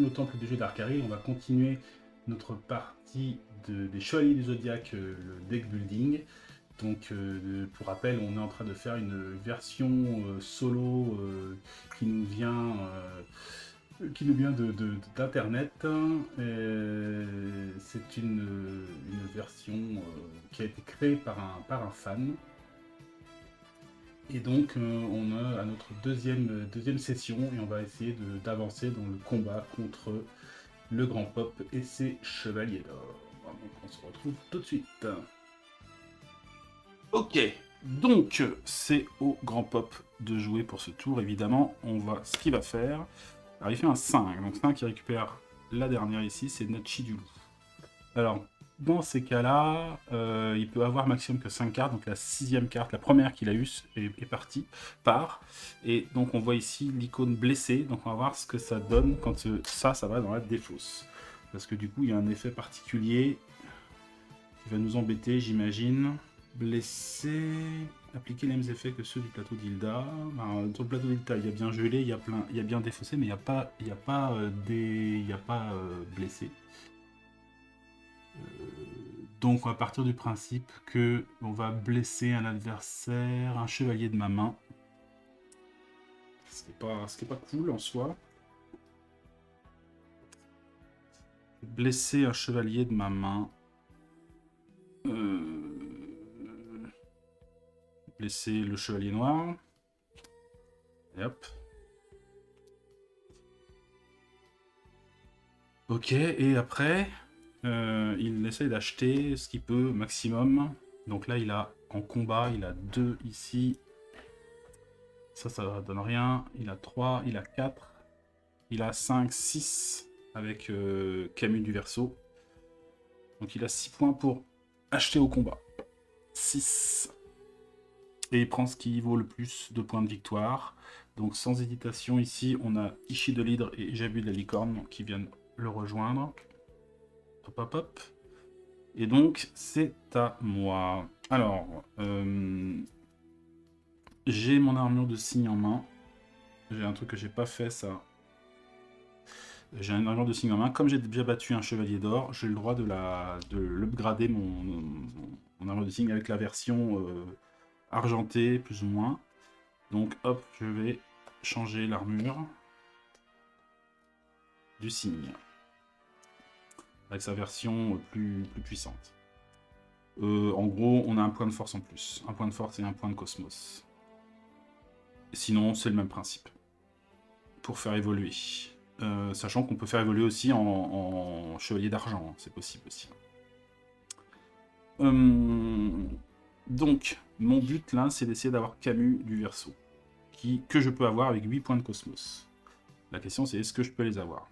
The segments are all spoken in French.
retourne au temple du jeu d'Arcari. On va continuer notre partie des Chevaliers du Zodiaque, le deck building. Donc, pour rappel, on est en train de faire une version solo qui nous vient, d'Internet. C'est une version qui a été créée par un fan. Et donc, on a à notre deuxième session et on va essayer d'avancer dans le combat contre le Grand Pop et ses Chevaliers d'Or. Donc, on se retrouve tout de suite. Ok, donc c'est au Grand Pop de jouer pour ce tour, évidemment. On voit ce qu'il va faire. Alors, il fait un 5, donc 5 qui récupère la dernière ici, c'est Nachi du Loup. Alors, dans ces cas-là, il peut avoir maximum que 5 cartes, donc la 6e carte, la première qu'il a eue est partie, part. Et donc on voit ici l'icône blessée, donc on va voir ce que ça donne quand ça va dans la défausse. Parce que du coup, il y a un effet particulier qui va nous embêter, j'imagine. Blessé, appliquer les mêmes effets que ceux du plateau d'Hilda. Ben, sur le plateau d'Hilda, il y a bien gelé, il y a bien défaussé, mais il n'y a pas, blessé. Donc on va partir du principe que on va blesser un adversaire, un chevalier de ma main. Ce qui est pas cool en soi. Blesser un chevalier de ma main. Blesser le chevalier noir. Et hop. Ok, et après, il essaye d'acheter ce qu'il peut maximum. Donc là, il a en combat, il a 2 ici. Ça donne rien. Il a 3, il a 4. Il a 5, 6 avec Camus du Verseau. Donc il a 6 points pour acheter au combat. 6. Et il prend ce qui vaut le plus de points de victoire. Donc sans hésitation, ici, on a Ishi de l'Hydre et Jabu de la Licorne qui viennent le rejoindre. Hop, hop, hop. Et donc, c'est à moi. Alors, j'ai mon armure de cygne en main. J'ai un truc que j'ai pas fait, ça. J'ai une armure de cygne en main. Comme j'ai déjà battu un chevalier d'or, j'ai le droit de l'upgrader mon armure de cygne avec la version argentée, plus ou moins. Donc, hop, je vais changer l'armure du cygne. Avec sa version plus puissante. En gros, on a un point de force en plus. Un point de force et un point de cosmos. Sinon, c'est le même principe. Pour faire évoluer. Sachant qu'on peut faire évoluer aussi en chevalier d'argent. Hein, c'est possible aussi. Donc, mon but là, c'est d'essayer d'avoir Camus du Verseau. Que je peux avoir avec 8 points de cosmos. La question, c'est est-ce que je peux les avoir?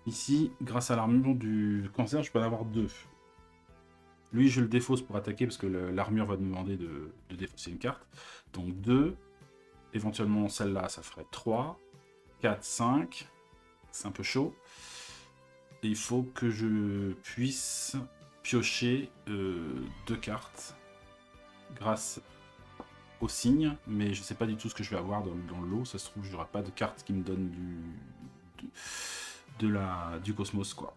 Ici, grâce à l'armure du cancer, je peux en avoir 2. Lui, je le défausse pour attaquer parce que l'armure va me demander de défausser une carte. Donc 2. Éventuellement, celle-là, ça ferait 3. 4, 5. C'est un peu chaud. Et il faut que je puisse piocher 2 cartes grâce au signe. Mais je sais pas du tout ce que je vais avoir dans le lot. Ça se trouve, j'aurai pas de carte qui me donne du cosmos, quoi.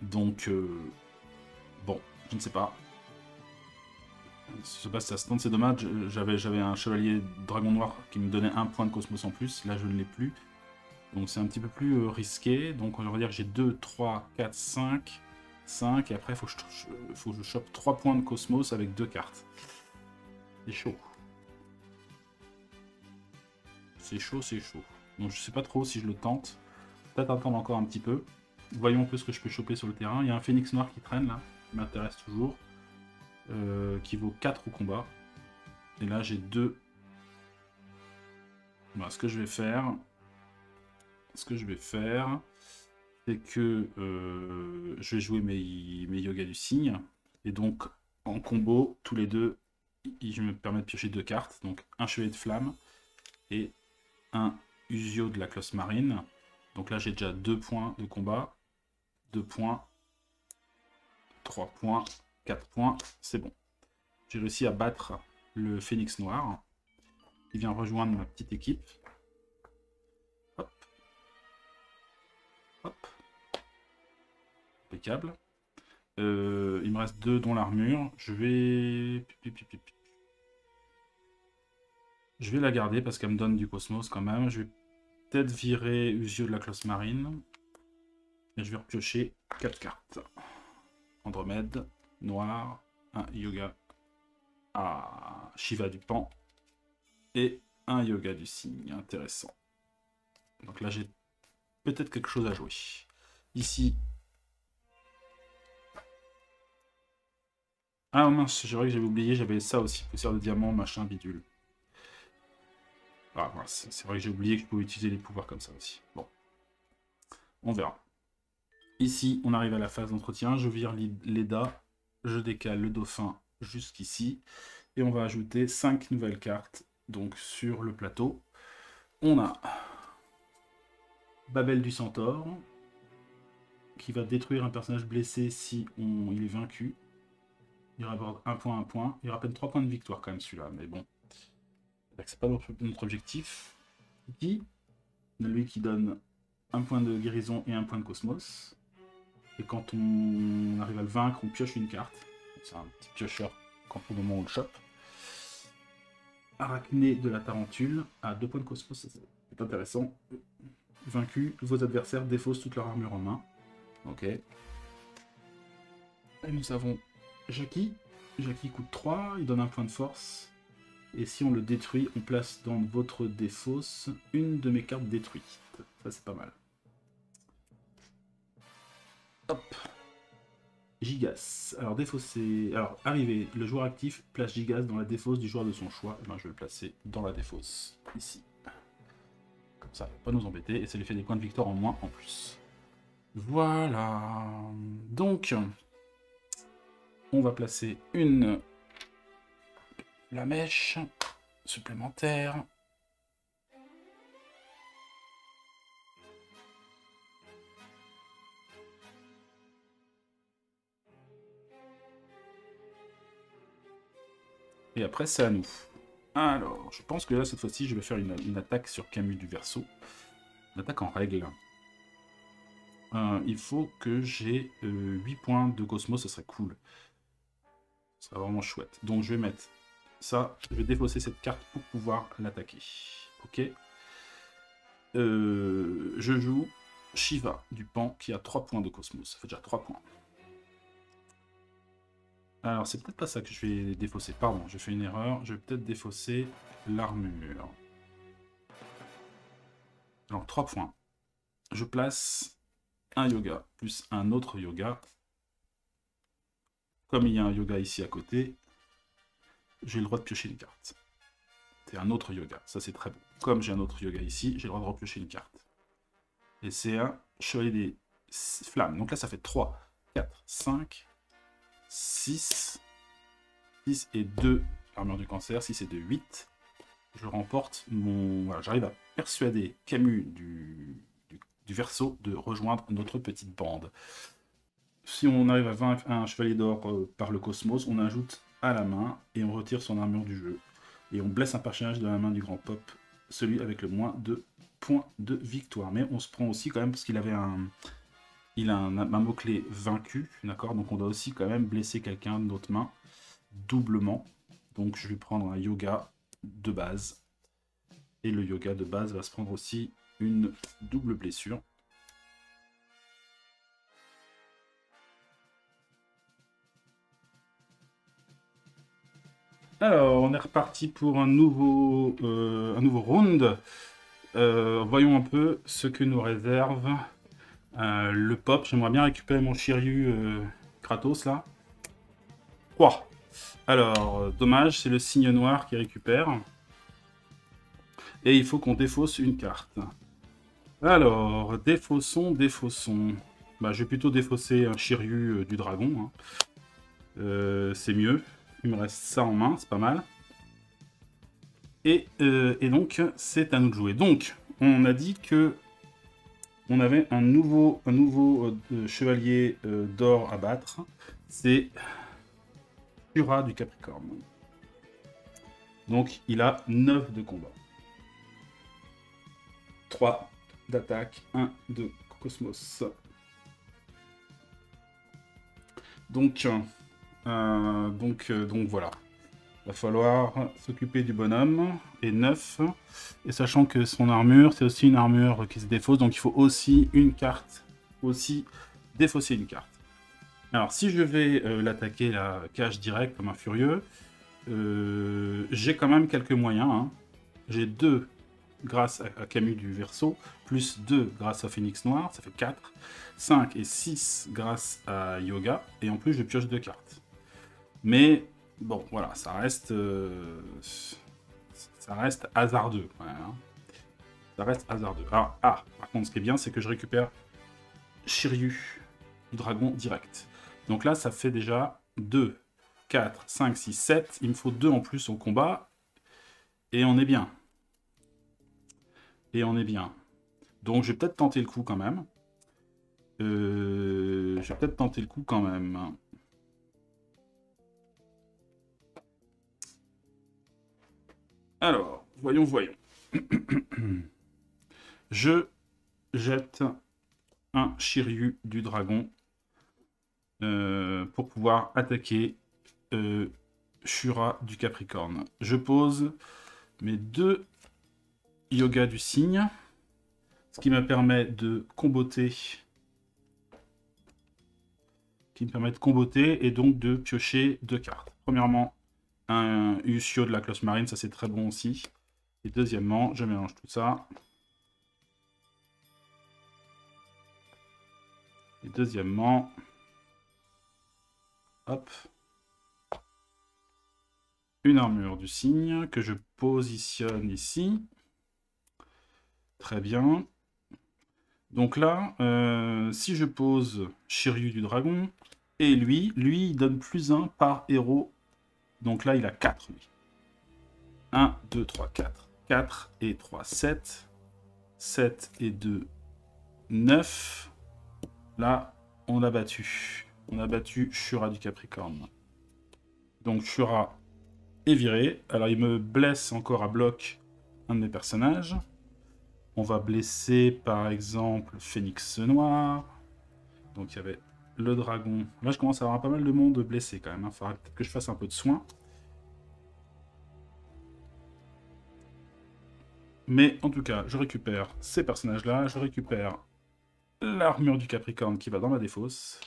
Donc, bon, je ne sais pas. Je sais pas si ça se tente, c'est dommage. J'avais un chevalier dragon noir qui me donnait 1 point de cosmos en plus. Là, je ne l'ai plus. Donc, c'est un petit peu plus risqué. Donc, on va dire que j'ai 2, 3, 4, 5. 5. Et après, il faut que je chope 3 points de cosmos avec 2 cartes. C'est chaud. C'est chaud, c'est chaud. Donc, je sais pas trop si je le tente. Peut-être attendre encore un petit peu. Voyons un peu ce que je peux choper sur le terrain. Il y a un phénix noir qui traîne là. Qui m'intéresse toujours. Qui vaut 4 au combat. Et là, j'ai 2. Voilà, ce que je vais faire, c'est que je vais jouer mes yogas du cygne. Et donc, en combo, tous les deux, je me permets de piocher 2 cartes. Donc, un chevalier de flamme et un Usio de la cloche marine. Donc là, j'ai déjà 2 points de combat. 2 points. 3 points. 4 points. C'est bon. J'ai réussi à battre le phénix noir. qui vient rejoindre ma petite équipe. Hop. Hop. Impeccable. Il me reste 2 dont l'armure. Je vais la garder parce qu'elle me donne du cosmos quand même. Je vais peut-être virer Usio de la classe marine. Et je vais repiocher 4 cartes. Andromède, noir, un yoga à Shiva du Pan et un yoga du cygne. Intéressant. Donc là, j'ai peut-être quelque chose à jouer. Ici. Ah mince, c'est vrai que j'avais oublié, j'avais ça aussi. Poussière de diamant, machin, bidule. Ah mince, c'est vrai que j'ai oublié que je pouvais utiliser les pouvoirs comme ça aussi. Bon. On verra. Ici, on arrive à la phase d'entretien. Je vire l'EDA. Je décale le dauphin jusqu'ici. Et on va ajouter 5 nouvelles cartes. Donc sur le plateau, on a Babel du Centaure, qui va détruire un personnage blessé si il est vaincu. Il rapporte 1 point, 1 point. Il rappelle 3 points de victoire quand même celui-là, mais bon. C'est pas notre objectif. Guy, lui qui donne 1 point de guérison et 1 point de cosmos. Et quand on arrive à le vaincre, on pioche une carte. C'est un petit piocheur quand au moment où on le chope. Arachné de la Tarentule à 2 points de cosmos, c'est intéressant. Vaincu, vos adversaires défaussent toute leur armure en main. Ok. Et nous avons Jackie. Jackie coûte 3, il donne 1 point de force. Et si on le détruit, on place dans votre défausse une de mes cartes détruites. Ça, c'est pas mal. Hop. Gigas. Alors, défausser. Alors, arrivé, le joueur actif place Gigas dans la défausse du joueur de son choix. Et ben, je vais le placer dans la défausse, ici. Comme ça, il va pas nous embêter. Et ça lui fait des points de victoire en moins en plus. Voilà. Donc, on va placer la mèche supplémentaire. Et après, c'est à nous. Alors, je pense que là, cette fois-ci, je vais faire une attaque sur Camus du Verseau. Une attaque en règle. Il faut que j'ai 8 points de cosmos, ce serait cool. Ce serait vraiment chouette. Donc, je vais mettre ça. Je vais défausser cette carte pour pouvoir l'attaquer. Ok. Je joue Shiva du Pan qui a 3 points de cosmos. Ça fait déjà 3 points. Alors, c'est peut-être pas ça que je vais défausser. Pardon, j'ai fait une erreur. Je vais peut-être défausser l'armure. Alors, 3 points. Je place un yoga plus un autre yoga. Comme il y a un yoga ici à côté, j'ai le droit de piocher une carte. C'est un autre yoga. Ça, c'est très bon. Comme j'ai un autre yoga ici, j'ai le droit de repiocher une carte. Et c'est un chevalier des flammes. Donc là, ça fait 3, 4, 5... 6 et 2, l'armure du cancer, 6 et 2, 8. Je remporte mon... Voilà, j'arrive à persuader Camus du Verseau de rejoindre notre petite bande. Si on arrive à vaincre un chevalier d'or par le cosmos, on ajoute à la main et on retire son armure du jeu. Et on blesse un personnage de la main du grand pop, celui avec le moins de points de victoire. Mais on se prend aussi quand même parce qu'il avait il a un mot-clé vaincu, d'accord? Donc on doit aussi quand même blesser quelqu'un de notre main, doublement. Donc je vais prendre un yoga de base. Et le yoga de base va se prendre aussi une double blessure. Alors, on est reparti pour un nouveau round. Voyons un peu ce que nous réserve le pop. J'aimerais bien récupérer mon Shiryu Kratos là. 3. Alors, dommage, c'est le signe noir qui récupère. Et il faut qu'on défausse une carte. Alors, défaussons. Bah, je vais plutôt défausser un Shiryu du dragon. Hein. C'est mieux. Il me reste ça en main, c'est pas mal. Et donc, c'est à nous de jouer. Donc, on a dit que on avait un nouveau chevalier d'or à battre. C'est Shura du Capricorne. Donc il a 9 de combat. 3 d'attaque, 1 de Cosmos. Donc voilà. Va falloir s'occuper du bonhomme. Et 9. Et sachant que son armure, c'est aussi une armure qui se défausse. Donc il faut aussi une carte. Aussi défausser une carte. Alors si je vais l'attaquer la cage direct comme un furieux, j'ai quand même quelques moyens. Hein. J'ai 2 grâce à Camus du Verseau, plus 2 grâce à Phénix Noir, ça fait 4. 5 et 6 grâce à Yoga. Et en plus je pioche 2 cartes. Mais bon, voilà, ça reste hasardeux. Ouais, hein. Ça reste hasardeux. Alors, par contre, ce qui est bien, c'est que je récupère Shiryu du dragon direct. Donc là, ça fait déjà 2, 4, 5, 6, 7. Il me faut 2 en plus au combat. Et on est bien. Et on est bien. Donc, je vais peut-être tenter le coup quand même. Alors, voyons. Je jette un Shiryu du dragon pour pouvoir attaquer Shura du Capricorne. Je pose mes 2 Yoga du cygne, ce qui me permet de comboter. Et donc de piocher 2 cartes. Premièrement, un Usio de la cloche marine, ça c'est très bon aussi. Et deuxièmement, je mélange tout ça. Et deuxièmement, hop, une armure du cygne que je positionne ici. Très bien. Donc là, si je pose Shiryu du dragon, et lui, il donne plus 1 par héros. Donc là, il a 4, lui. 1, 2, 3, 4. 4 et 3, 7. 7 et 2, 9. Là, on l'a battu. On a battu Shura du Capricorne. Donc Shura est viré. Alors, il me blesse encore à bloc un de mes personnages. On va blesser, par exemple, Phénix Noir. Donc, il y avait le dragon. Là, je commence à avoir pas mal de monde blessé, quand même. Il faudra peut-être que je fasse un peu de soin. Mais, en tout cas, je récupère ces personnages-là. Je récupère l'armure du Capricorne qui va dans ma défausse.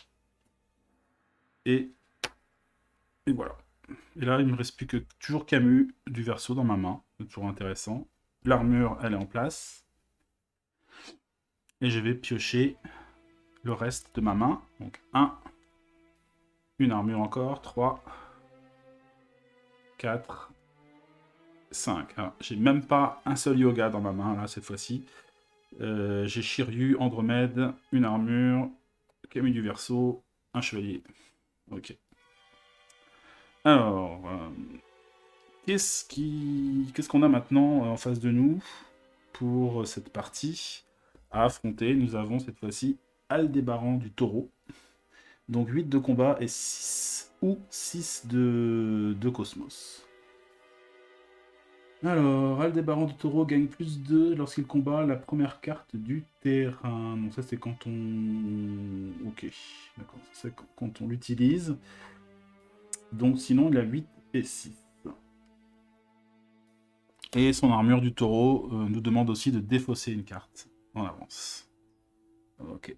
Et voilà. Et là, il me reste plus que toujours Camus du Verseau dans ma main. C'est toujours intéressant. L'armure, elle est en place. Et je vais piocher le reste de ma main. Donc 1, une armure encore, 3, 4, 5. Alors, j'ai même pas un seul yoga dans ma main, là, cette fois-ci. J'ai Shiryu, Andromède, une armure, Camille du Verseau, un chevalier. Ok. Alors, qu'est-ce qu'on a maintenant en face de nous pour cette partie à affronter? Nous avons cette fois-ci Aldébaran du Taureau. Donc 8 de combat et 6 ou 6 de Cosmos. Alors, Aldébaran du Taureau gagne plus 2 lorsqu'il combat la première carte du terrain. Donc ça c'est quand on... Ok, d'accord, c'est quand on l'utilise. Donc sinon il a 8 et 6. Et son armure du taureau nous demande aussi de défausser une carte en avance. Ok.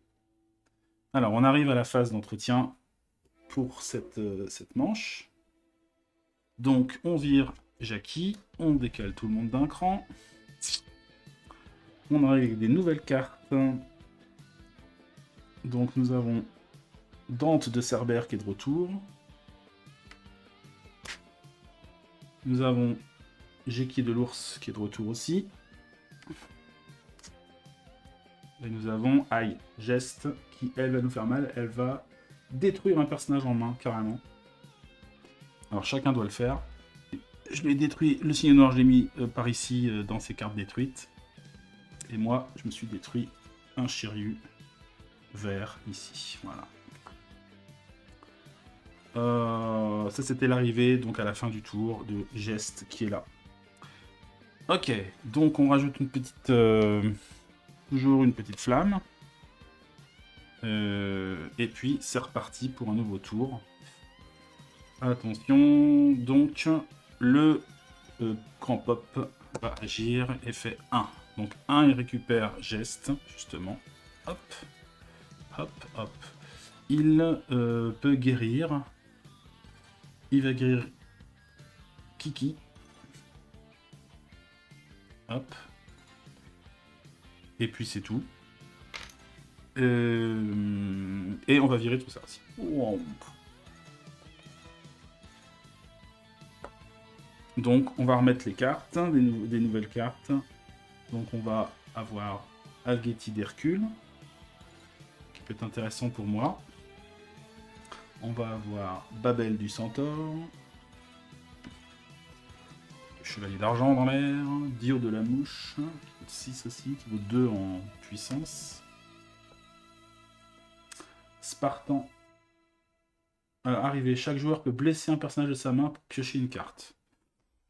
Alors, on arrive à la phase d'entretien pour cette manche. Donc, on vire Jackie, on décale tout le monde d'un cran. On arrive avec des nouvelles cartes. Donc, nous avons Dante de Cerbère qui est de retour. Nous avons Jeki de l'ours qui est de retour aussi. Et nous avons Aïe, Geste, qui elle va nous faire mal. Elle va détruire un personnage en main, carrément. Alors chacun doit le faire. Je l'ai détruit, le signe noir je l'ai mis par ici dans ces cartes détruites. Et moi je me suis détruit un Shiryu vert ici. Voilà. Voilà, ça c'était l'arrivée, donc à la fin du tour, de Geste qui est là. Ok, donc on rajoute une petite... toujours une petite flamme. Et puis c'est reparti pour un nouveau tour. Attention, donc le grand pop va agir et fait 1. Donc 1, il récupère Geste, justement. Hop, hop, hop. Il peut guérir. Il va guérir Kiki. Hop. Et puis c'est tout. Et on va virer tout ça aussi. Wow. Donc on va remettre les cartes, des nouvelles cartes. Donc on va avoir Algeti d'Hercule, qui peut être intéressant pour moi. On va avoir Babel du Centaure. Chevalier d'argent dans l'air. Dio de la mouche, qui coûte 6 aussi, qui vaut 2 en puissance. Spartan. Arrivé, chaque joueur peut blesser un personnage de sa main pour piocher une carte.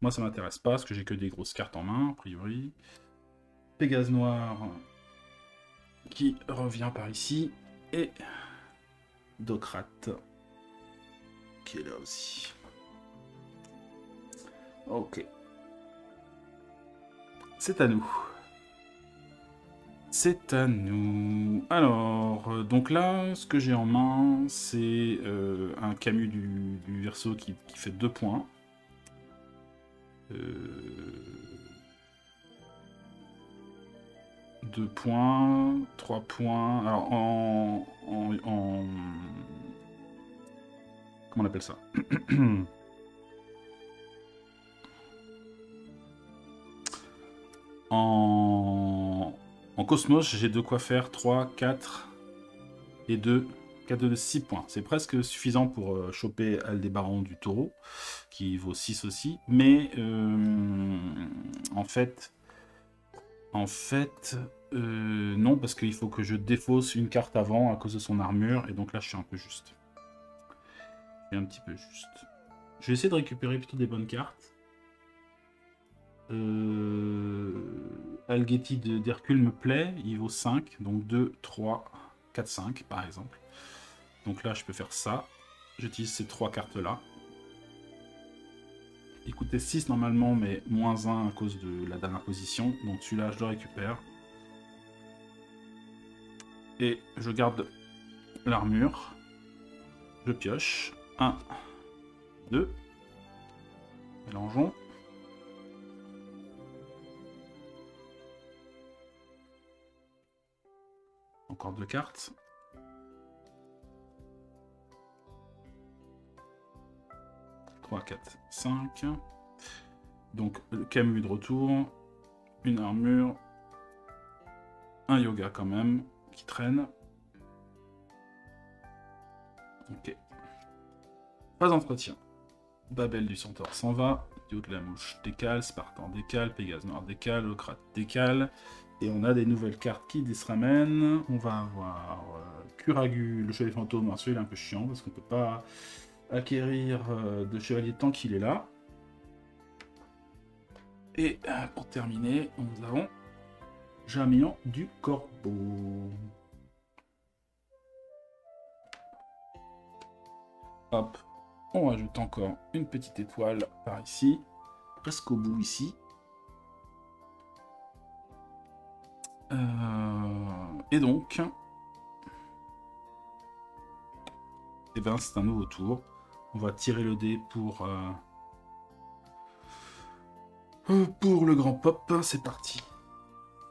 Moi ça m'intéresse pas, parce que j'ai que des grosses cartes en main, a priori. Pégase noir, qui revient par ici. Et Docrate, qui est là aussi. Ok. C'est à nous. C'est à nous. Alors, donc là, ce que j'ai en main, c'est un Camus du Verseau qui fait 2 points. 2 points, 3 points. Alors, comment on appelle ça? En Cosmos, j'ai de quoi faire 3, 4 et 2. 4 de 6 points. C'est presque suffisant pour choper Aldébaran du Taureau, qui vaut 6 aussi. Mais en fait, non, parce qu'il faut que je défausse une carte avant à cause de son armure. Et donc là, je suis un peu juste. Je suis un petit peu juste. Je vais essayer de récupérer plutôt des bonnes cartes. Algeti d'Hercule me plaît, il vaut 5, donc 2, 3, 4, 5 par exemple. Donc là je peux faire ça, j'utilise ces 3 cartes là. Il coûtait 6 normalement, mais moins 1 à cause de la dernière position, donc celui-là je le récupère. Et je garde l'armure, je pioche, 1, 2, mélangeons. Encore 2 cartes. « 3, 4, 5. » Donc le Camus de retour. Une armure. Un yoga quand même, qui traîne. Ok. Pas d'entretien. Babel du Centaure s'en va. Dio de la mouche décale. Spartan décale. Pégase noir décale. Ocrate décale. Et on a des nouvelles cartes qui se ramènent. On va avoir Kuragu, le chevalier fantôme. Alors celui-là est un peu chiant parce qu'on peut pas acquérir de chevalier tant qu'il est là. Et pour terminer, nous avons Jamian du Corbeau. Hop, on rajoute encore une petite étoile par ici, presque au bout ici. Et donc, eh ben, c'est un nouveau tour. On va tirer le dé pour le grand pop. C'est parti.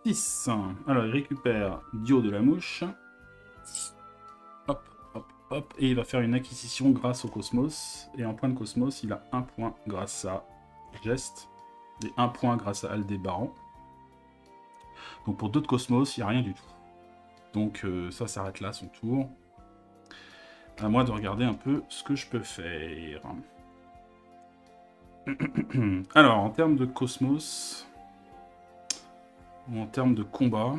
6. Alors, il récupère Dio de la mouche. Hop, hop, hop. Et il va faire une acquisition grâce au Cosmos. Et en point de Cosmos, il a 1 point grâce à Geste. Et 1 point grâce à Aldébaran. Donc pour d'autres Cosmos, il n'y a rien du tout. Donc ça s'arrête là, son tour. À moi de regarder un peu ce que je peux faire. Alors, en termes de Cosmos, ou en termes de combat,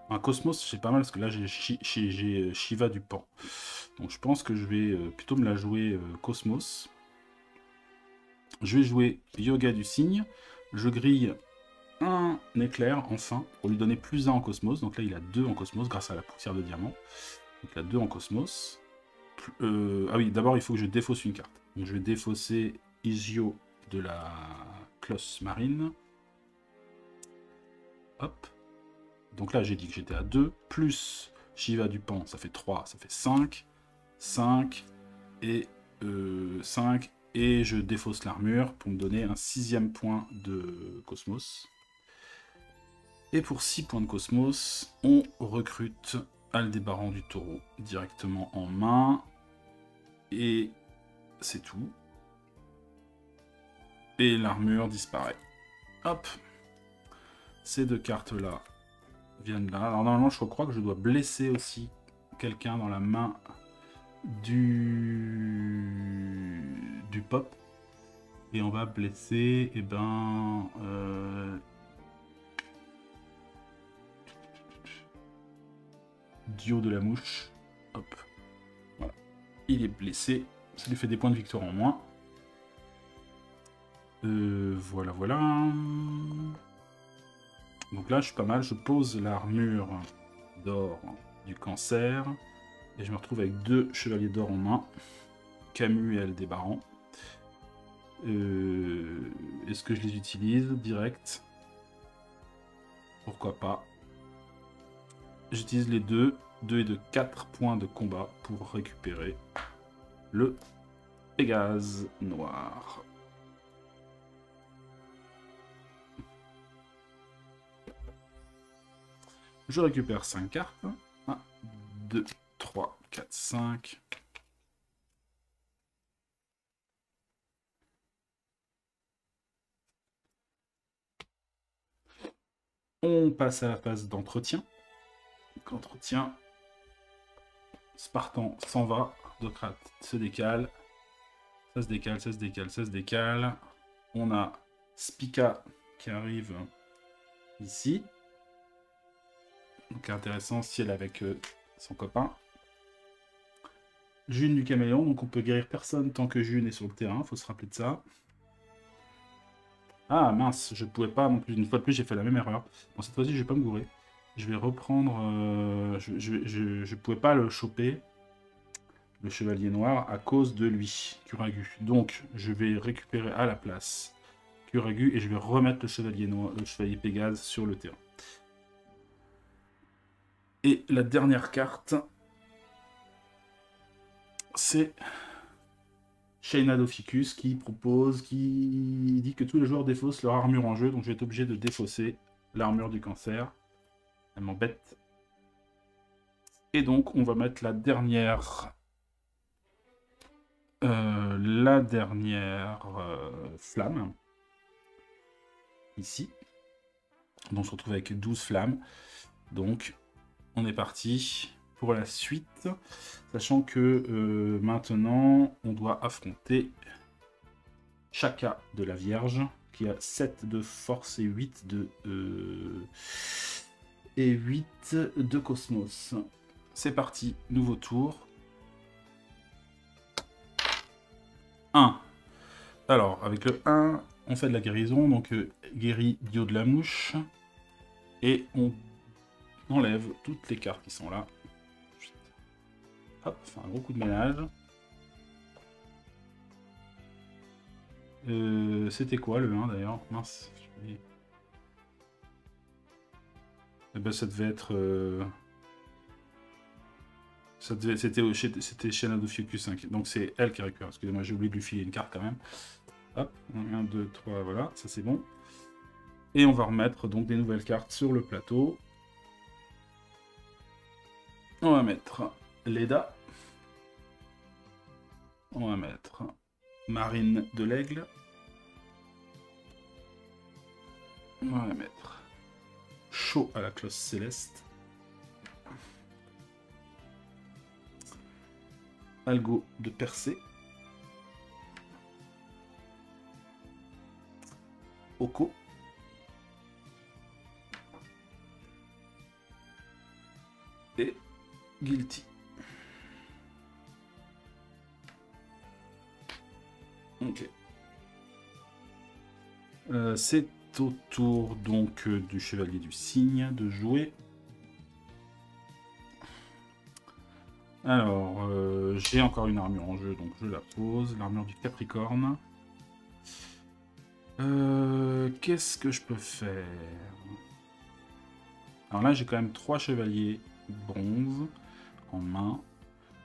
un Cosmos, c'est pas mal, parce que là, j'ai Shiva du Pan. Donc je pense que je vais plutôt me la jouer Cosmos. Je vais jouer Yoga du Cygne. Je grille un éclair, enfin, pour lui donner plus 1 en cosmos. Donc là, il a 2 en cosmos grâce à la poussière de diamant. Donc il a 2 en cosmos. Ah oui, d'abord, il faut que je défausse une carte. Donc je vais défausser Isio de la Closse Marine. Hop. Donc là, j'ai dit que j'étais à 2, plus Shiva du Pan, ça fait 3, ça fait 5. 5 et 5. Et je défausse l'armure pour me donner un 6e point de cosmos. Et pour 6 points de cosmos, on recrute Aldébaran du Taureau directement en main. Et c'est tout. Et l'armure disparaît. Hop. Ces 2 cartes-là viennent là. Alors normalement, je crois que je dois blesser aussi quelqu'un dans la main du pop. Et on va blesser, Dio de la mouche. Hop. Voilà. Il est blessé. Ça lui fait des points de victoire en moins. Voilà, voilà. Donc là, je suis pas mal. Je pose l'armure d'or du cancer. Et je me retrouve avec 2 chevaliers d'or en main. Camus et Aldébaran. Est-ce que je les utilise direct? Pourquoi pas? J'utilise les 2. 2 et de 4 points de combat pour récupérer le Pégase noir. Je récupère 5 cartes. 1, 2, 3, 4, 5. On passe à la phase d'entretien. Entretien. Spartan s'en va. Docrate se décale. Ça se décale, ça se décale, ça se décale. On a Spica qui arrive ici. Donc intéressant si elle est avec son copain. June du caméléon, donc on peut guérir personne tant que June est sur le terrain, faut se rappeler de ça. Ah mince, je pouvais pas non plus, une fois de plus j'ai fait la même erreur. Bon cette fois-ci je vais pas me gourer. Je vais reprendre, je pouvais pas le choper, le chevalier noir, à cause de lui, Kuragu. Donc je vais récupérer à la place Kuragu et je vais remettre le chevalier noir, le chevalier Pégase sur le terrain. Et la dernière carte, c'est Shaina Doficus qui dit que tous les joueurs défaussent leur armure en jeu, donc je vais être obligé de défausser l'armure du cancer. Elle m'embête. Et donc on va mettre la dernière flamme ici. Donc on se retrouve avec 12 flammes. Donc on est parti pour la suite, sachant que maintenant on doit affronter Chaka de la Vierge, qui a 7 de force et 8 de cosmos. C'est parti, nouveau tour. 1. Alors, avec le 1, on fait de la guérison, donc guérit Dio de la mouche. Et on enlève toutes les cartes qui sont là. Hop, fait un gros coup de ménage. C'était quoi le 1 d'ailleurs? Mince. Eh ben, ça devait être... C'était Shaina Doficus 5. Donc c'est elle qui récupère. Excusez-moi, j'ai oublié de lui filer une carte quand même. Hop, 1, 2, 3, voilà, ça c'est bon. Et on va remettre donc des nouvelles cartes sur le plateau. On va mettre Leda. On va mettre Marine de l'Aigle. On va mettre Chaud à la cloche céleste. Algo de Percée. Oko. Et Guilty. Ok. C'est au tour donc du chevalier du cygne de jouer. Alors, j'ai encore une armure en jeu, donc je la pose. L'armure du Capricorne. Qu'est-ce que je peux faire? Alors là, j'ai quand même 3 chevaliers bronze en main.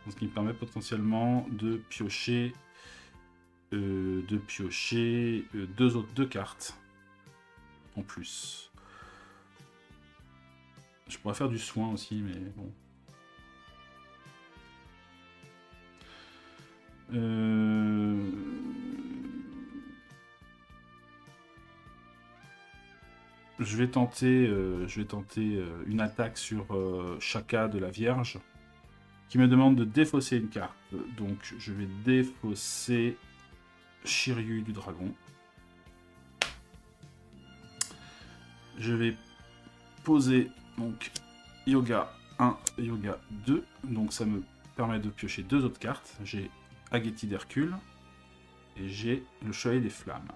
Ce qui me permet potentiellement de piocher, deux cartes en plus. Je pourrais faire du soin aussi, mais bon. Je vais tenter une attaque sur Shaka de la Vierge, qui me demande de défausser une carte. Donc je vais défausser Shiryu du Dragon. Je vais poser donc Yoga 1, Yoga 2. Donc ça me permet de piocher 2 autres cartes. J'ai Ageti d'Hercule et j'ai le Chevalier des Flammes.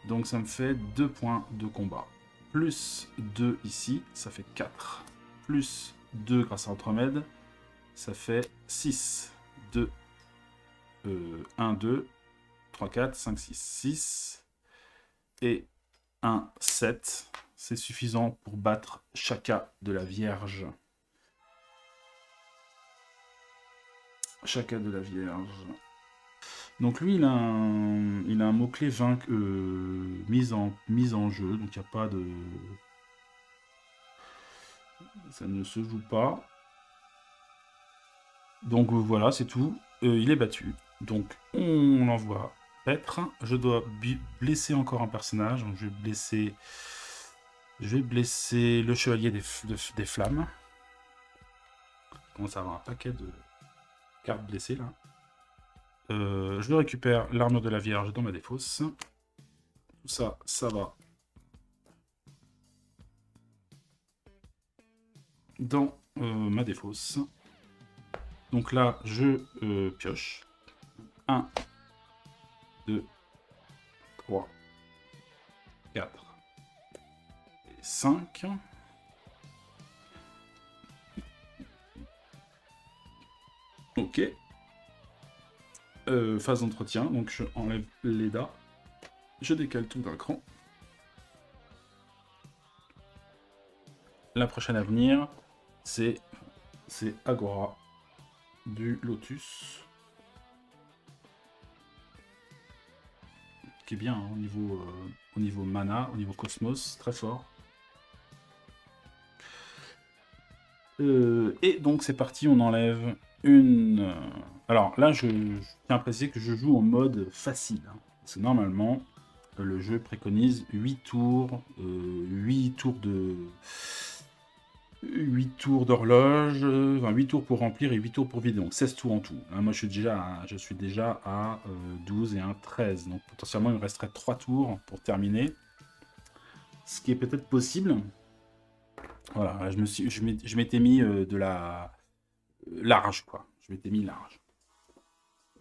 Donc ça me fait 2 points de combat. Plus 2 ici, ça fait 4. Plus 2 grâce à Entremède, ça fait 6. 2, 1, 2, 3, 4, 5, 6, 6. Et 1, 7. C'est suffisant pour battre Shaka de la Vierge. Shaka de la Vierge. Donc lui, il a un mot-clé mise en jeu, donc il n'y a pas de... Ça ne se joue pas. Donc voilà, c'est tout. Il est battu. Donc on l'envoie paître. Je dois blesser encore un personnage. Donc je vais blesser le chevalier des flammes. Je commence à avoir un paquet de cartes blessées là. Je récupère l'armure de la Vierge dans ma défausse. Tout ça, ça va dans ma défausse. Donc là, je pioche. 1, 2, 3, 4 et 5. Ok. Phase d'entretien, donc je enlève l'EDA. Je décale tout d'un cran. La prochaine à venir, c'est Agora du Lotus. Qui est bien hein, au niveau mana, au niveau cosmos, très fort. Et donc c'est parti, on enlève une... Alors là, je tiens à préciser que je joue en mode facile. Hein, parce que normalement, le jeu préconise 8 tours, 8 tours de... 8 tours d'horloge, enfin 8 tours pour remplir et 8 tours pour vider, donc 16 tours en tout. Là, moi je suis déjà à 12 et 1, 13, donc potentiellement il me resterait 3 tours pour terminer. Ce qui est peut-être possible. Voilà, je m'étais mis de la large, quoi. Je m'étais mis large.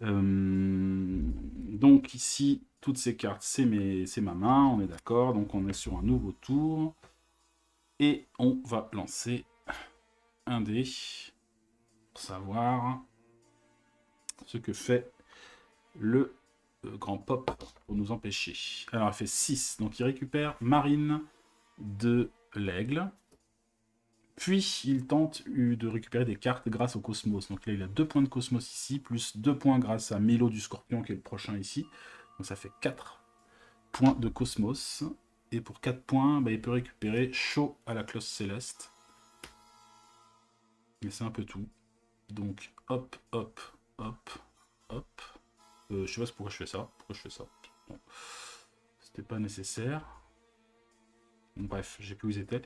Donc ici, toutes ces cartes, c'est ma main, on est d'accord. Donc on est sur un nouveau tour. Et on va lancer un dé pour savoir ce que fait le grand pop pour nous empêcher. Alors il fait 6, donc il récupère Marine de l'Aigle. Puis il tente de récupérer des cartes grâce au Cosmos. Donc là il a 2 points de Cosmos ici, plus 2 points grâce à Milo du Scorpion qui est le prochain ici. Donc ça fait 4 points de Cosmos. Et pour 4 points, bah, il peut récupérer Chaud à la cloche céleste. Mais c'est un peu tout. Donc hop, hop, hop, hop. Je sais pas pourquoi je fais ça. Bon. C'était pas nécessaire. Bon, bref, j'ai plus où ils étaient.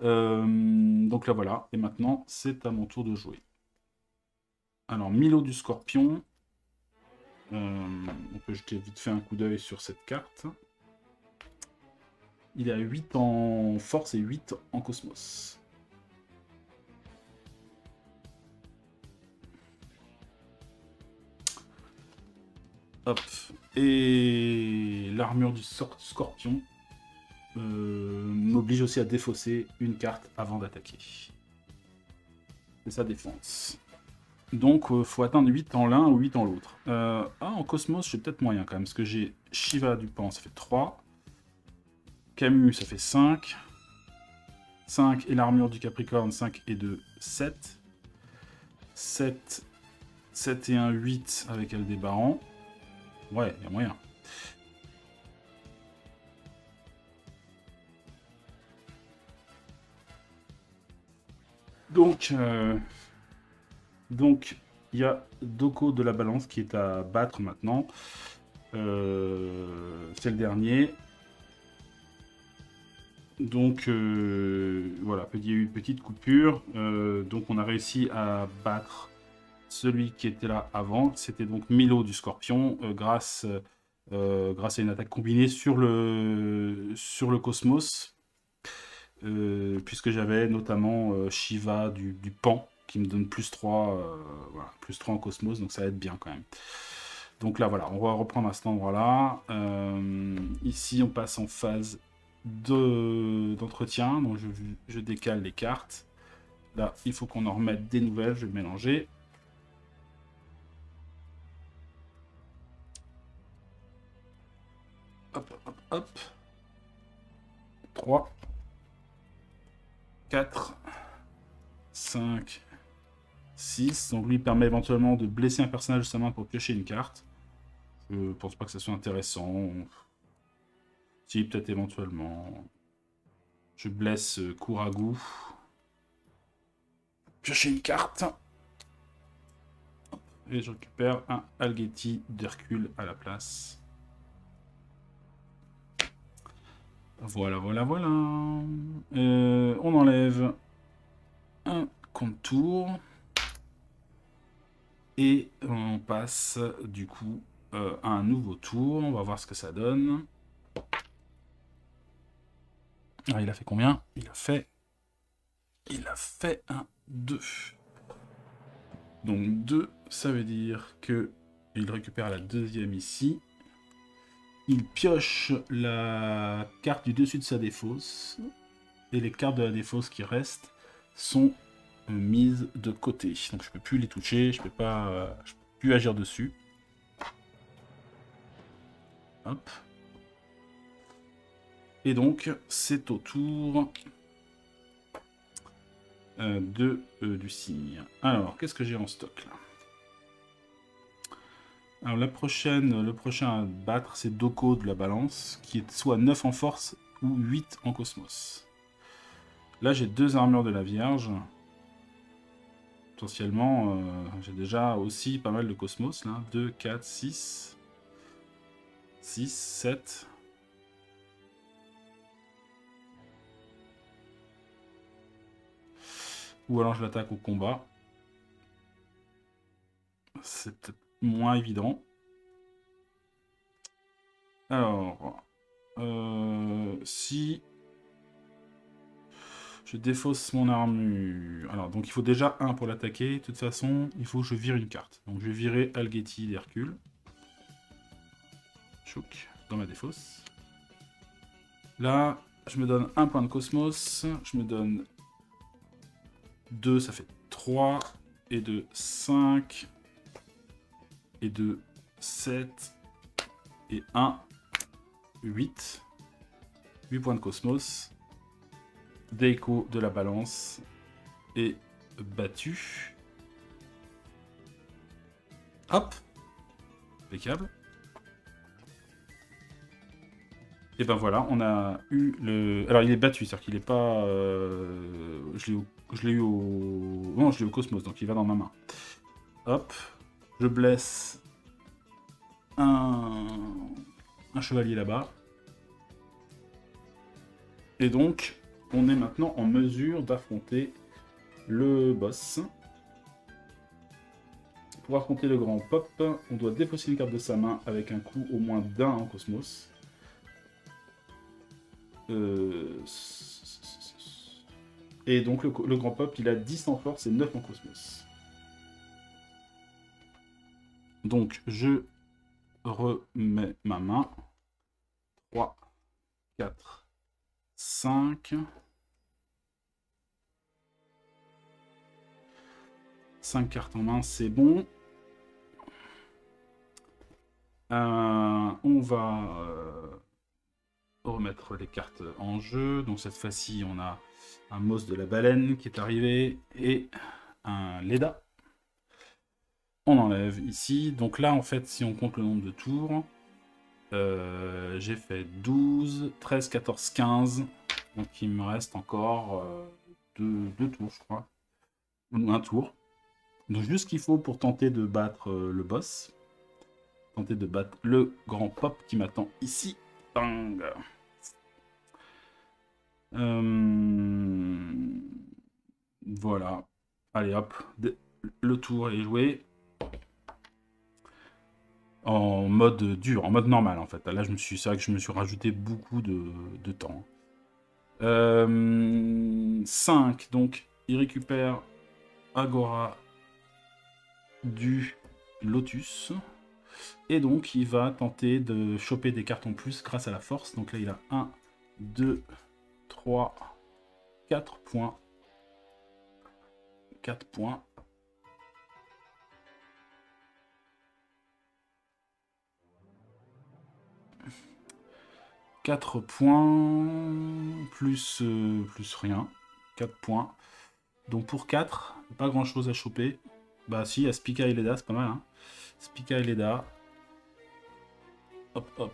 Donc là voilà. Et maintenant, c'est à mon tour de jouer. Alors, Milo du Scorpion. On peut jeter vite fait un coup d'œil sur cette carte. Il a 8 en force et 8 en cosmos. Hop. Et l'armure du scorpion m'oblige aussi à défausser une carte avant d'attaquer. C'est sa défense. Donc, faut atteindre 8 en l'un ou 8 en l'autre. En Cosmos, j'ai peut-être moyen quand même, parce que j'ai Shiva du Pan, ça fait 3. Camus, ça fait 5. 5 et l'armure du Capricorne, 5 et 2, 7. 7, 7 et 1, 8 avec Aldébaran. Ouais, il y a moyen. Donc, il y a Doko de la Balance qui est à battre maintenant. C'est le dernier. Donc, voilà, il y a eu une petite coupure. Donc, on a réussi à battre celui qui était là avant. C'était donc Milo du Scorpion, grâce à une attaque combinée sur le Cosmos. Puisque j'avais notamment Shiva du Pan qui me donne plus 3, voilà, plus 3 en Cosmos, donc ça aide bien quand même. Donc là voilà, on va reprendre à cet endroit-là. Ici on passe en phase d'entretien, donc je décale les cartes. Là il faut qu'on en remette des nouvelles, je vais mélanger. Hop, hop, hop. 3. 4, 5, 6. Donc lui permet éventuellement de blesser un personnage de sa main pour piocher une carte. Je pense pas que ça soit intéressant. Si, peut-être éventuellement. Je blesse Kuragu. Piocher une carte. Et je récupère un Algeti d'Hercule à la place. Voilà, voilà, voilà. On enlève un contour. Et on passe du coup à un nouveau tour. On va voir ce que ça donne. Ah, il a fait combien? Il a fait un 2. Donc 2, ça veut dire que il récupère la deuxième ici. Il pioche la carte du dessus de sa défausse. Et les cartes de la défausse qui restent sont mises de côté. Donc je peux plus les toucher, je peux plus agir dessus. Hop. Et donc c'est au tour du cygne. Alors, qu'est-ce que j'ai en stock là? Alors le prochain à battre, c'est Doko de la Balance, qui est soit 9 en force ou 8 en Cosmos. Là, j'ai 2 armures de la Vierge. Potentiellement, j'ai déjà aussi pas mal de Cosmos, là. 2, 4, 6. 6, 7. Ou alors je l'attaque au combat. C'est peut-être moins évident. Alors, si je défausse mon armure... Alors, donc il faut déjà 1 pour l'attaquer. De toute façon, il faut que je vire une carte. Donc je vais virer Algeti d'Hercule. Chouk, dans ma défausse. Là, je me donne 1 point de Cosmos. Je me donne 2, ça fait 3. Et 2, 5. Et 2, 7. Et 1, 8. 8 points de Cosmos. Deiko de la Balance est battu. Hop. Impeccable. Et ben voilà, on a eu le... Alors il est battu, c'est-à-dire qu'il n'est pas... Je l'ai eu au... Non, je l'ai eu au Cosmos, donc il va dans ma main. Hop. Je blesse un chevalier là-bas. Et donc, on est maintenant en mesure d'affronter le boss. Pour affronter le grand pop, on doit défausser une carte de sa main avec un coût au moins d'1 en Cosmos. Et donc le grand pop, il a 10 en force et 9 en Cosmos. Donc je remets ma main. 3, 4, 5. 5 cartes en main, c'est bon. On va remettre les cartes en jeu. Donc cette fois-ci, on a un Moss de la baleine qui est arrivé et un Leda. On enlève ici. Donc là, en fait, si on compte le nombre de tours, j'ai fait 12, 13, 14, 15. Donc il me reste encore deux tours, je crois. Ou un tour. Donc juste ce qu'il faut pour tenter de battre le boss. Tenter de battre le grand pop qui m'attend ici. Bang. Voilà. Allez hop. Le tour est joué. En mode dur, en mode normal en fait. Là, c'est vrai que je me suis rajouté beaucoup de temps. 5, donc il récupère Agora du Lotus. Et donc il va tenter de choper des cartes en plus grâce à la force. Donc là il a 1, 2, 3, 4 points. 4 points. Plus rien. 4 points. Donc pour 4, pas grand chose à choper. Bah si, il y a Spica et Leda, c'est pas mal. Hein. Spica et Leda. Hop, hop.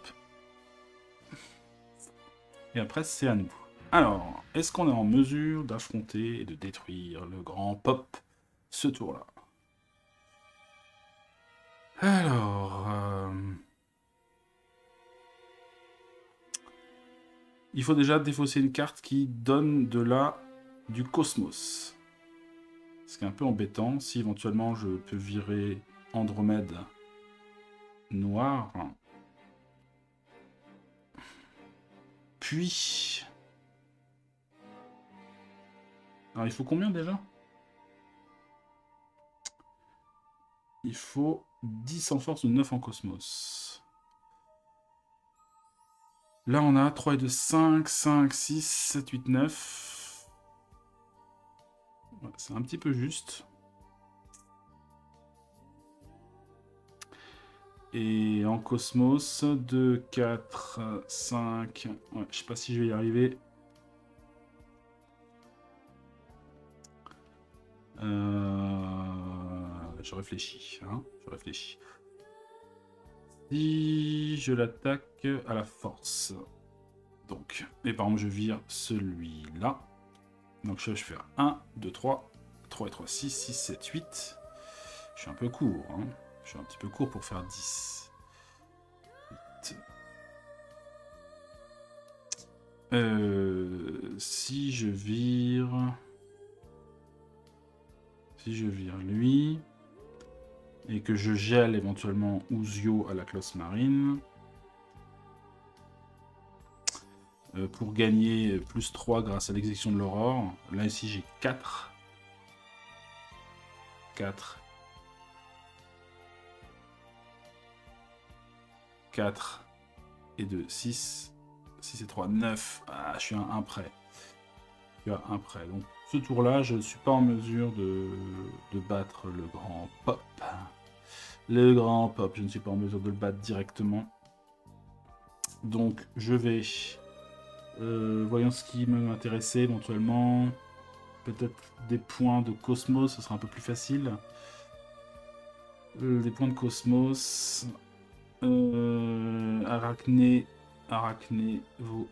Et après, c'est à nous. Alors, est-ce qu'on est en mesure d'affronter et de détruire le grand pop ce tour-là? Alors... il faut déjà défausser une carte qui donne du cosmos. Ce qui est un peu embêtant. Si éventuellement je peux virer Andromède noir. Puis... alors il faut combien déjà? Il faut 10 en force ou 9 en cosmos. Là on a 3 et 2, 5, 5, 6, 7, 8, 9. Ouais, c'est un petit peu juste. Et en cosmos, 2, 4, 5... ouais, je sais pas si je vais y arriver. Je réfléchis. Hein, je réfléchis. Si je l'attaque à la force. Donc, et par exemple, je vire celui-là. Donc, je vais faire 1, 2, 3. 3 et 3, 6, 6, 7, 8. Je suis un peu court. Hein. Je suis un petit peu court pour faire 10. 8. Si je vire lui, et que je gèle éventuellement Ouzio à la cloche marine, pour gagner plus 3 grâce à l'exécution de l'aurore, là ici j'ai 4. 4. 4 et 2, 6. 6 et 3, 9. Ah, je suis à 1 près. Je suis à 1 près. Donc ce tour-là, je ne suis pas en mesure de battre le grand pop. Le grand pop, je ne suis pas en mesure de le battre directement. Donc je vais... voyons ce qui m'intéressait éventuellement. Peut-être des points de cosmos, ce sera un peu plus facile. Des points de cosmos. Arachné vaut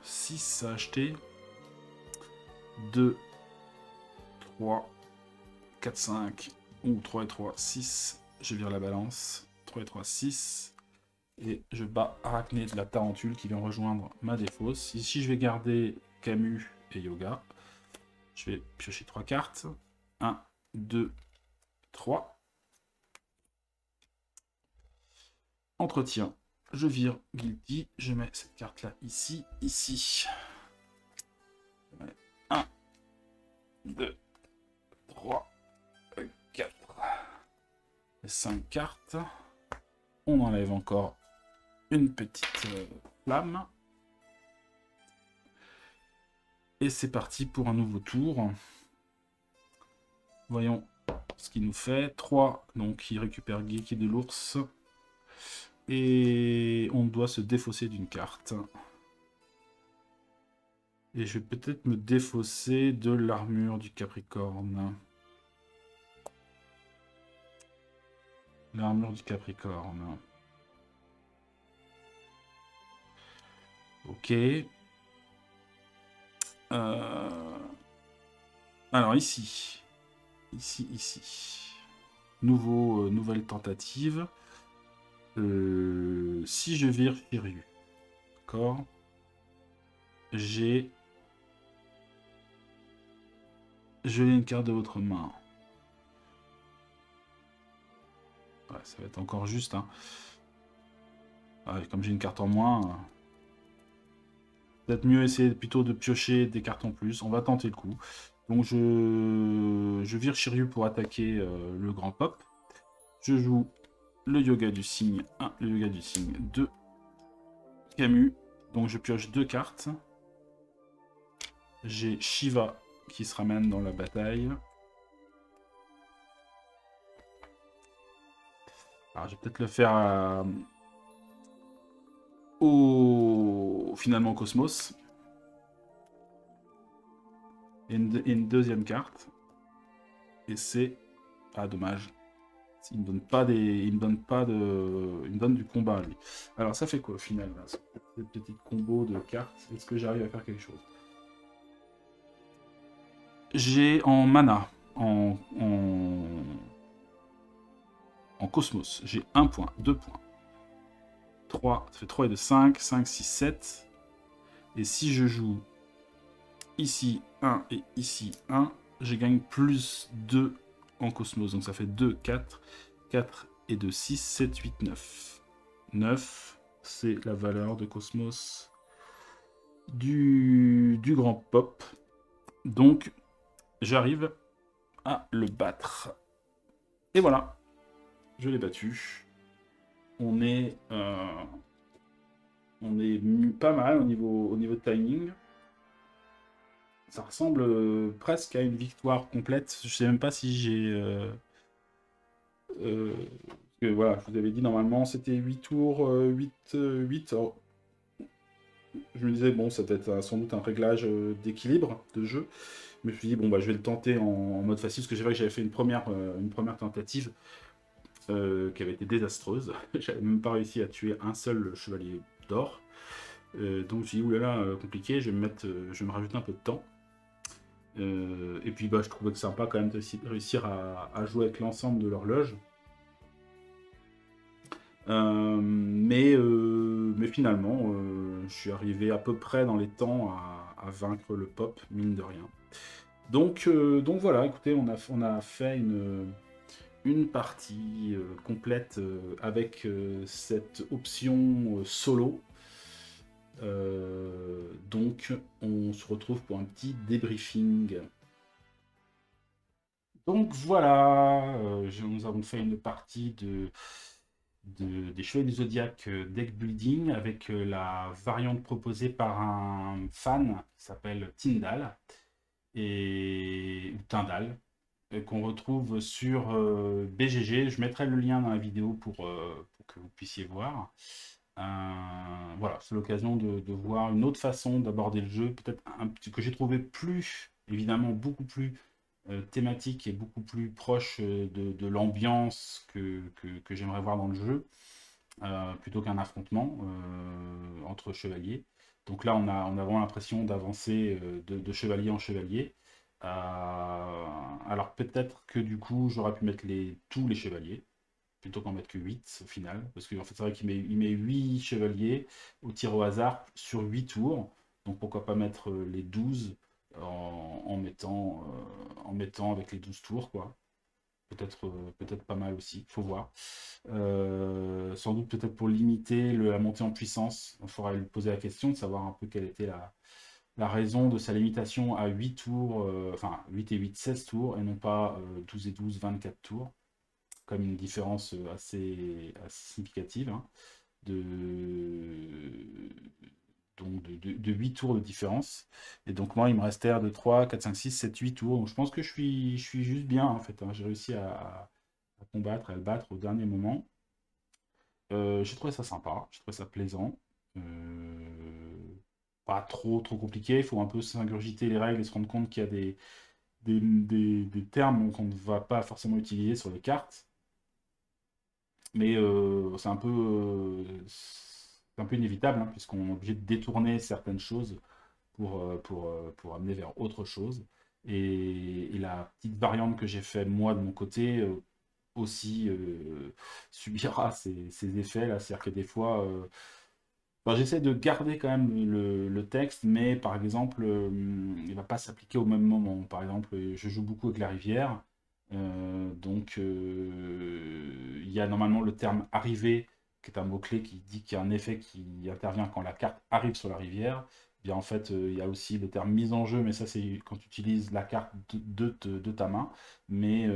6 à acheter. 2, 3, 4, 5, ou 3 et 3, 6. Je vire la balance. 3 et 3, 6. Et je bats Arachné de la Tarentule qui vient rejoindre ma défausse. Ici, je vais garder Camus et Yoga. Je vais piocher 3 cartes. 1, 2, 3. Entretien. Je vire Guilty. Je mets cette carte-là ici, ici. 1, 2, 3, 4. Et 5 cartes. On enlève encore une petite flamme. Et c'est parti pour un nouveau tour. Voyons ce qu'il nous fait. 3, donc il récupère Geeky de l'ours. Et on doit se défausser d'une carte. Et je vais peut-être me défausser de l'armure du Capricorne. L'armure du Capricorne. Ok. Alors ici. Ici. Nouvelle tentative. Si je vire Shiryu. D'accord. J'ai une carte de votre main. Ouais, ça va être encore juste. Hein. Ouais, comme j'ai une carte en moins, peut-être mieux essayer plutôt de piocher des cartes en plus. On va tenter le coup. Donc je vire Shiryu pour attaquer le grand pop. Je joue le yoga du signe 1, le yoga du signe 2. Camus. Donc je pioche 2 cartes. J'ai Shiva qui se ramène dans la bataille. Alors je vais peut-être le faire finalement Cosmos. Et une deuxième carte. Et c'est... Ah, dommage. Il me donne pas des... Il me donne du combat, lui. Alors, ça fait quoi, au final, là, cette petite combo de cartes? Est-ce que j'arrive à faire quelque chose? J'ai en mana, en Cosmos, j'ai 1 point, 2 points. 3, ça fait 3 et de 5, 5, 6, 7. Et si je joue ici 1 et ici 1, je gagne plus 2 en Cosmos. Donc ça fait 2, 4, 4 et 2, 6, 7, 8, 9. 9, c'est la valeur de Cosmos du grand pop. Donc j'arrive à le battre. Et voilà, je l'ai battu. On est pas mal au niveau de timing. Ça ressemble presque à une victoire complète. Je sais même pas si j'ai... voilà, je vous avais dit, normalement, c'était 8 tours, 8, 8. Alors, je me disais, bon, ça peut être sans doute un réglage d'équilibre de jeu. Je me suis dit, bon, bah, je vais le tenter en mode facile, parce que j'ai vrai que j'avais fait une première tentative qui avait été désastreuse. J'avais même pas réussi à tuer un seul chevalier d'or. Donc, je me suis dit, oulala, compliqué, je vais me rajouter un peu de temps. Et puis bah, je trouvais que c'est sympa quand même de réussir à jouer avec l'ensemble de l'horloge. Mais finalement, je suis arrivé à peu près dans les temps à vaincre le pop, mine de rien. Donc voilà, écoutez, on a fait une partie complète avec cette option solo. Donc on se retrouve pour un petit débriefing. Donc voilà, nous avons fait une partie des Chevaliers du Zodiac deck building avec la variante proposée par un fan qui s'appelle Tyndall ou Tyndall, qu'on retrouve sur BGG. Je mettrai le lien dans la vidéo pour que vous puissiez voir. Voilà, c'est l'occasion de voir une autre façon d'aborder le jeu, peut-être que j'ai trouvé plus, évidemment, beaucoup plus thématique et beaucoup plus proche de l'ambiance que j'aimerais voir dans le jeu, plutôt qu'un affrontement entre chevaliers. Donc là, on a vraiment l'impression d'avancer de chevalier en chevalier. Alors peut-être que du coup, j'aurais pu mettre tous les chevaliers, plutôt qu'en mettre que 8 au final. Parce qu'en fait, c'est vrai qu'il met 8 chevaliers au tir au hasard sur 8 tours. Donc pourquoi pas mettre les 12 en mettant avec les 12 tours, quoi. Peut-être pas mal aussi, faut voir. Sans doute peut-être pour limiter la montée en puissance, il faudra lui poser la question de savoir un peu quelle était la raison de sa limitation à 8 tours, enfin 8 et 8, 16 tours, et non pas 12 et 12, 24 tours, comme une différence assez significative. Hein. de 8 tours de différence. Et donc moi, il me restait de 3, 4, 5, 6, 7, 8 tours. Donc je pense que je suis juste bien, en fait, hein. J'ai réussi à combattre et à le battre au dernier moment. J'ai trouvé ça sympa, j'ai trouvé ça plaisant. Pas trop compliqué, il faut un peu s'ingurgiter les règles et se rendre compte qu'il y a des termes qu'on ne va pas forcément utiliser sur les cartes. Mais c'est un peu inévitable, hein, puisqu'on est obligé de détourner certaines choses pour amener vers autre chose. Et la petite variante que j'ai fait moi de mon côté aussi subira ces effets-là. C'est-à-dire que des fois, enfin, j'essaie de garder quand même le texte, mais par exemple, il ne va pas s'appliquer au même moment. Par exemple, je joue beaucoup avec la rivière, donc il y a normalement le terme arriver, qui est un mot-clé qui dit qu'il y a un effet qui intervient quand la carte arrive sur la rivière. Bien, en fait, il y a aussi le terme mise en jeu, mais ça, c'est quand tu utilises la carte de ta main. Mais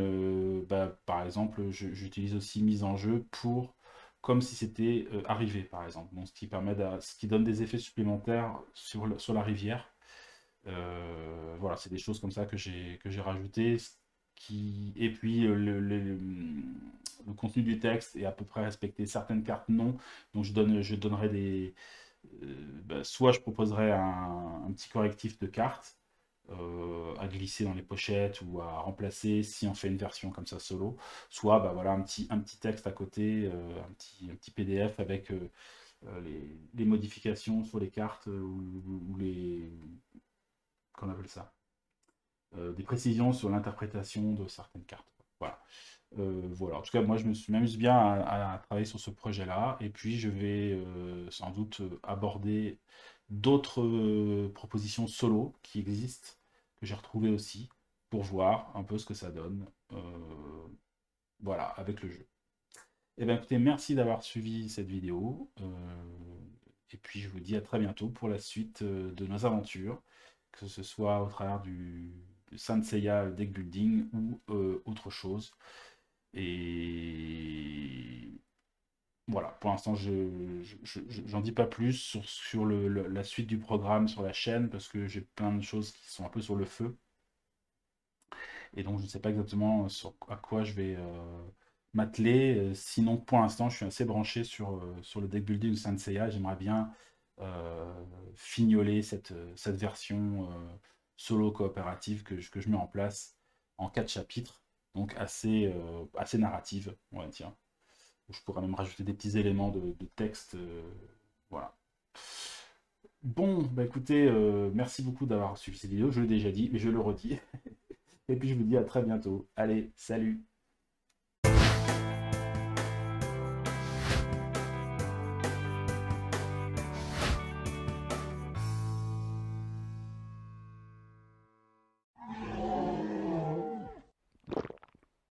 bah, par exemple, j'utilise aussi mise en jeu pour comme si c'était arrivé, par exemple. Donc, ce qui donne des effets supplémentaires sur la rivière. Voilà, c'est des choses comme ça que j'ai rajoutées. Et puis, le contenu du texte est à peu près respecté. Certaines cartes, non. Donc, je donnerai bah, soit je proposerai un petit correctif de cartes à glisser dans les pochettes ou à remplacer si on fait une version comme ça solo, soit bah, voilà, un petit texte à côté, un petit PDF avec les modifications sur les cartes ou les... qu'on appelle ça des précisions sur l'interprétation de certaines cartes. Voilà. Voilà. En tout cas, moi, m'amuse bien à travailler sur ce projet-là. Et puis, je vais sans doute aborder d'autres propositions solo qui existent, que j'ai retrouvées aussi, pour voir un peu ce que ça donne. Voilà, avec le jeu. Eh bien, écoutez, merci d'avoir suivi cette vidéo. Et puis, je vous dis à très bientôt pour la suite de nos aventures, que ce soit au travers du Saint Seiya deck building ou autre chose. Et voilà, pour l'instant, j'en dis pas plus sur la suite du programme sur la chaîne parce que j'ai plein de choses qui sont un peu sur le feu. Et donc, je ne sais pas exactement à quoi je vais m'atteler. Sinon, pour l'instant, je suis assez branché sur le deck building de Saint Seiya. J'aimerais bien fignoler cette version solo coopérative que je mets en place en 4 chapitres, donc assez narrative, on va dire. Je pourrais même rajouter des petits éléments de texte. Voilà. Bon, bah écoutez, merci beaucoup d'avoir suivi cette vidéo. Je l'ai déjà dit, mais je le redis. Et puis je vous dis à très bientôt. Allez, salut!